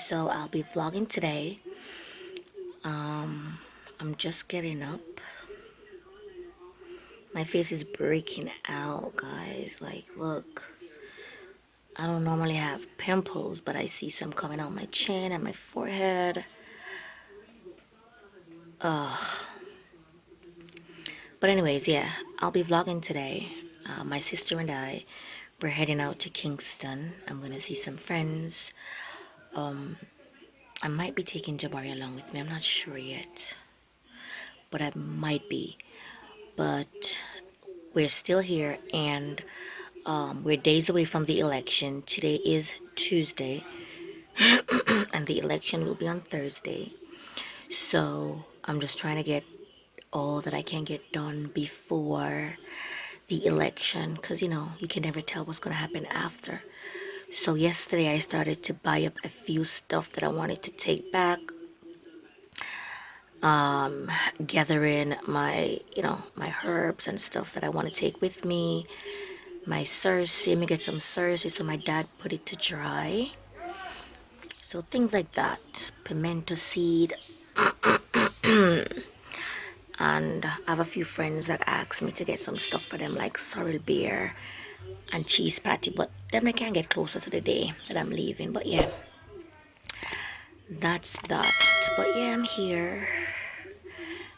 So I'll be vlogging today. I'm just getting up. My face is breaking out, guys. Like, look. I don't normally have pimples, but I see some coming on my chin and my forehead. But anyways, yeah, I'll be vlogging today. My sister and we're heading out to Kingston. I'm gonna see some friends. I might be taking Jabari along with me. I'm not sure yet, but I might be. But we're still here, and we're days away from the election. Today is Tuesday, and the election will be on Thursday. So I'm just trying to get all that I can get done before the election, because you can never tell what's going to happen after. So yesterday I started to buy up a few stuff that I wanted to take back, gathering my my herbs and stuff that I want to take with me, my cerci. Let me get some cerci so my dad put it to dry. So things like that, pimento seed. And I have a few friends that asked me to get some stuff for them, like sorrel beer and cheese patty, but then I can get closer to the day that I'm leaving. But yeah, that's that. But yeah, I'm here,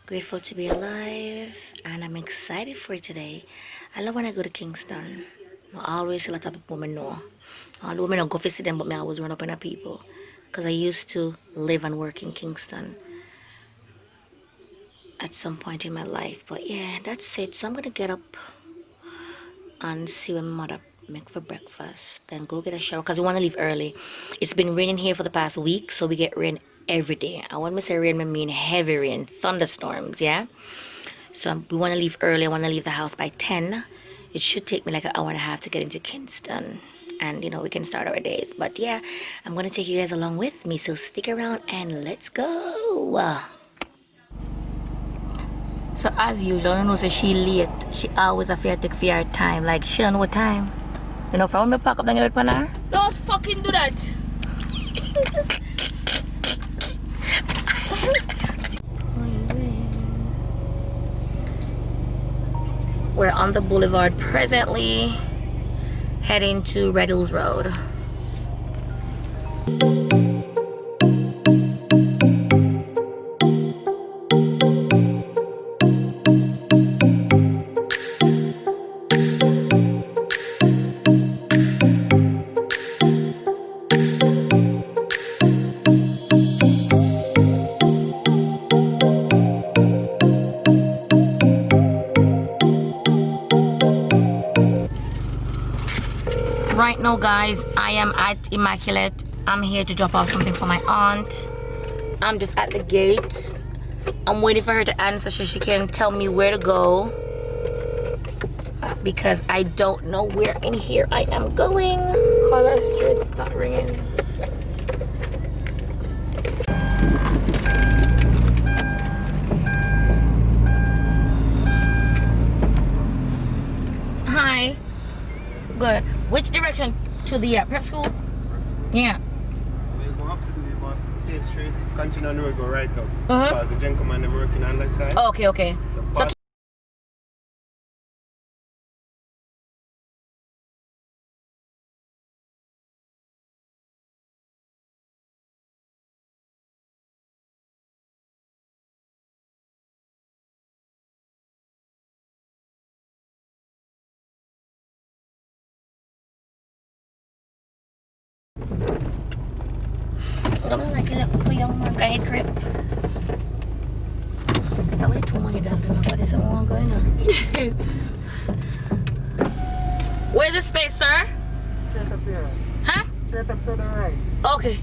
grateful to be alive, and I'm excited for today. I love when I go to Kingston. I always see a lot of people I know. Although I don't go visit them, but I always run up on the people, because I used to live and work in Kingston at some point in my life. But yeah, that's it. So I'm gonna get up and see what my mother make for breakfast, then go get a shower, because we want to leave early. It's been raining here for the past week, so we get rain every day. And when we say rain, I mean heavy rain, thunderstorms. Yeah, so we want to leave early. I want to leave the house by 10. It should take me like an hour and a half to get into Kingston, and we can start our days. But yeah, I'm gonna take you guys along with me, so stick around and let's go. So as usual, you know, so she late. She always have to take for her time. Like, she don't know what time. From when me pack up, then you wait her. Don't fucking do that. We're on the boulevard presently, heading to Red Hills Road. Right now, guys, I am at Immaculate. I'm here to drop off something for my aunt. I'm just at the gate. I'm waiting for her to answer so she can tell me where to go, because I don't know where in here I am going. Call her straight, it's not ringing. Hi. Good. Which direction? To the prep school? Yeah. We go up to the bus, stay straight, continue on the road, go right up. Because the gentleman them working on that side. Okay, okay. So nakilap ko yung mga kahit crib. Tawa ito mga gidagdo na pati sa mga gawin na. Where's the space, sir? Straight up here. Huh? Straight up to the right. Okay.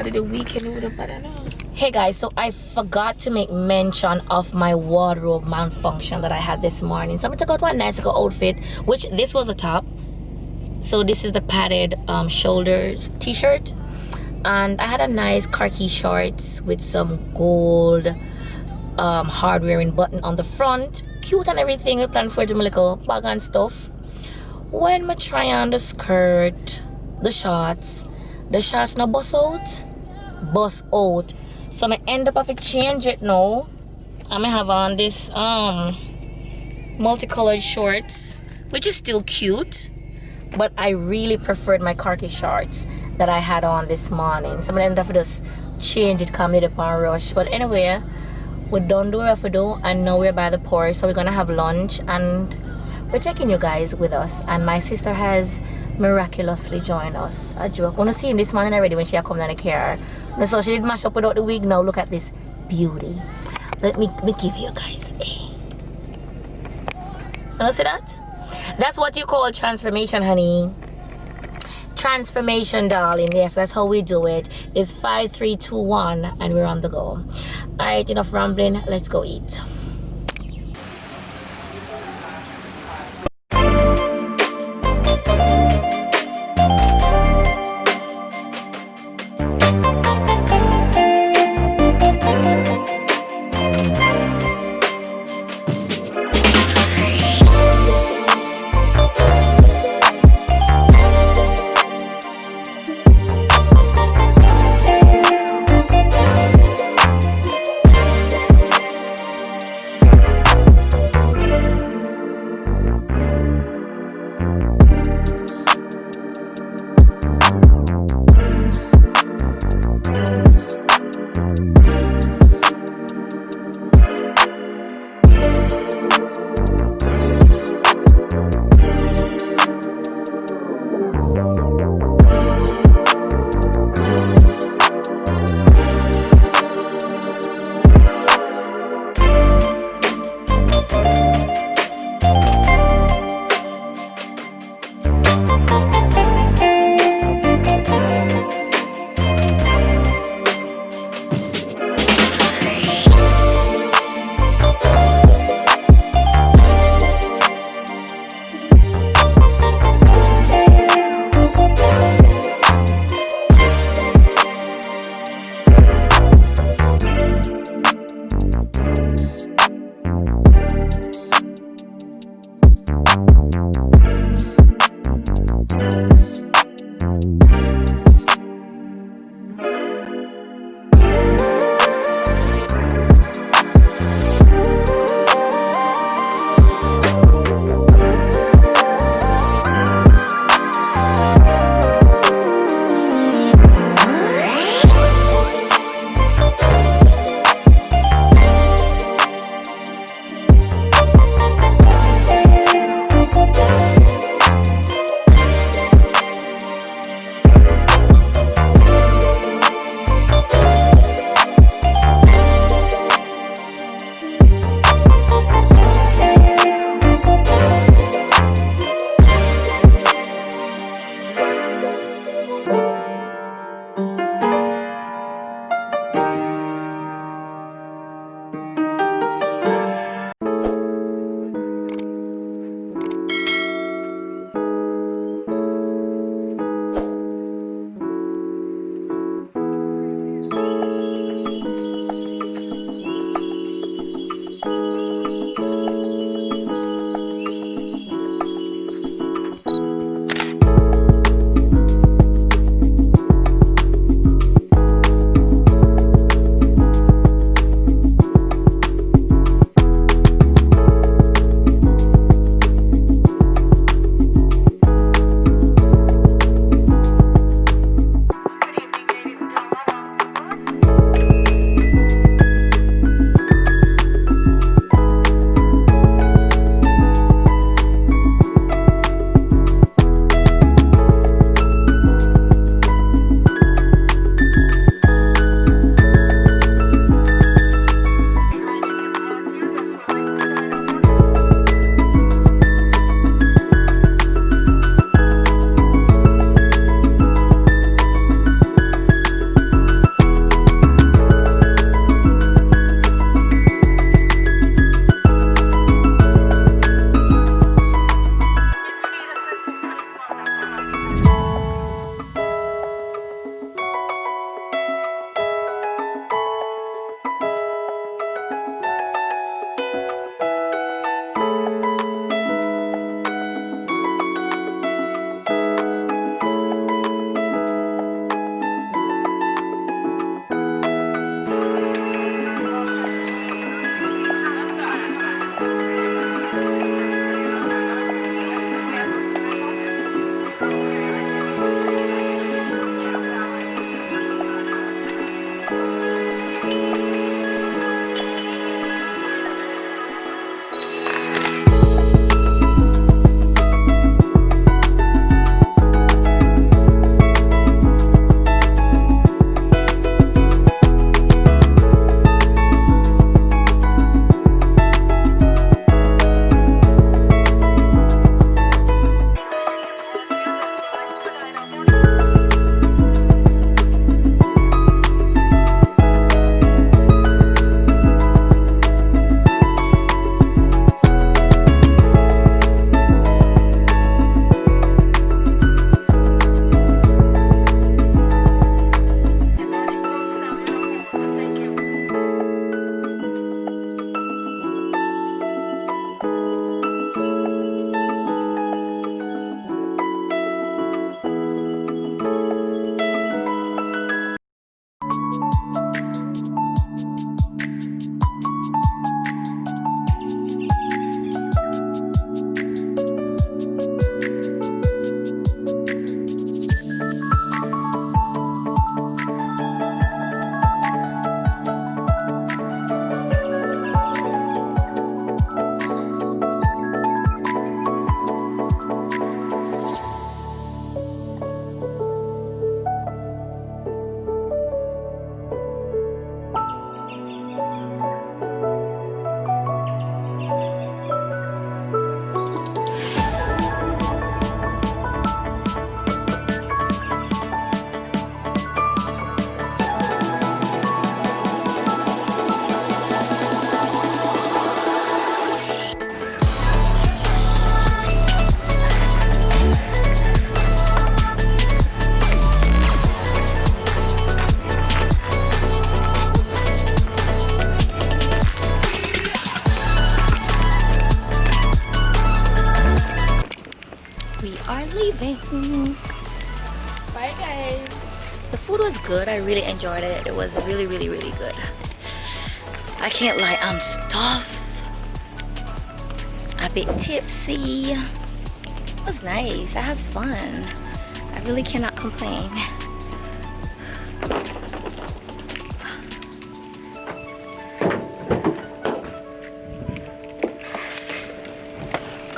But the weekend would have better now. Hey guys, so I forgot to make mention of my wardrobe malfunction that I had this morning. So I'm gonna take out one nice little outfit, which this was the top. So this is the padded shoulders t-shirt, and I had a nice khaki shorts with some gold hard wearing button on the front, cute and everything. We planned for it to my little bag and stuff. When I try on the skirt, the shorts now bust out. So I end up having to change it now. I'm gonna have on this multicolored shorts, which is still cute, but I really preferred my khaki shorts that I had on this morning. So I'm gonna end up just change it, come it up and rush. But anyway, we're done doing what we have to do, and now we're by the port, so we're gonna have lunch and we're taking you guys with us. And my sister has miraculously joined us. A joke. Wanna see him this morning already when she had come down the car. So she did mash up without the wig. Now look at this beauty. Let me give you guys. Wanna see that? That's what you call transformation, honey. Transformation, darling. Yes, that's how we do it. It's 5, 3, 2, 1, and we're on the go. Alright, enough rambling. Let's go eat. food was good. I really enjoyed it. It was really, really, really good. I can't lie, I'm stuffed. A bit tipsy. It was nice. I had fun. I really cannot complain.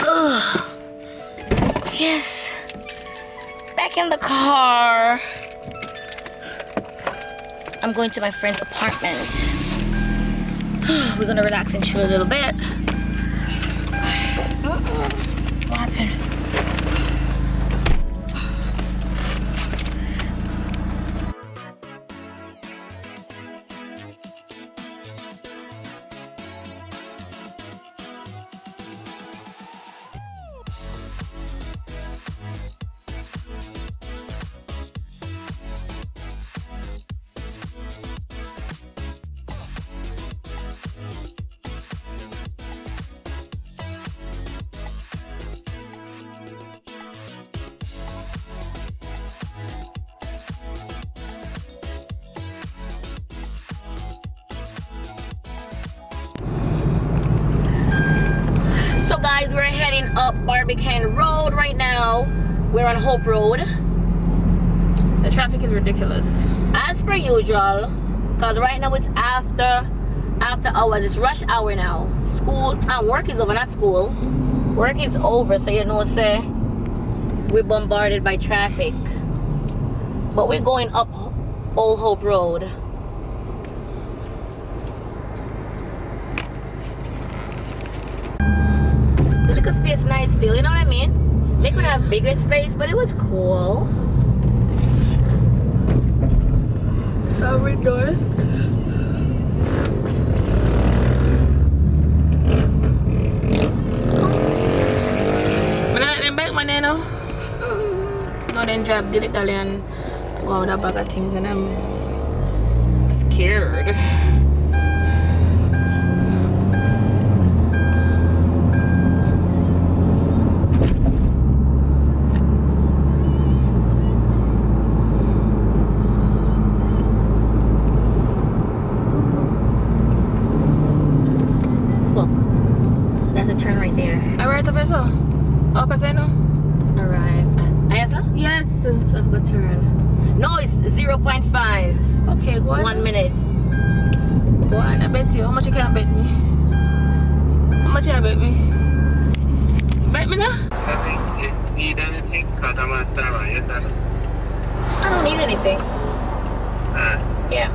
Ugh. Yes. Back in the car. I'm going to my friend's apartment. We're gonna relax and chill a little bit. What happened? So guys, we're heading up Barbican Road right now. We're on Hope Road. The traffic is ridiculous. As per usual, because right now it's after hours. It's rush hour now. School and work is over, not school. Work is over, so you know, say we're bombarded by traffic. But we're going up Old Hope Road. The little space nice still, you know what I mean? They could have bigger space, but it was cool. Sorry, North. No, then drive dilly-dally and go with a bag of things, and I'm scared. Fuck. That's a turn right there. I right up so. Up as I know. Alright. Ayasa? Yes. So I've got turn. No, it's 0.5. Okay, go on. 1 minute. Go on, I bet you. How much you can bet me? How much you can bet me? Bet me now? Something, you need anything? Because I'm a star, yes, I don't need anything. Yeah.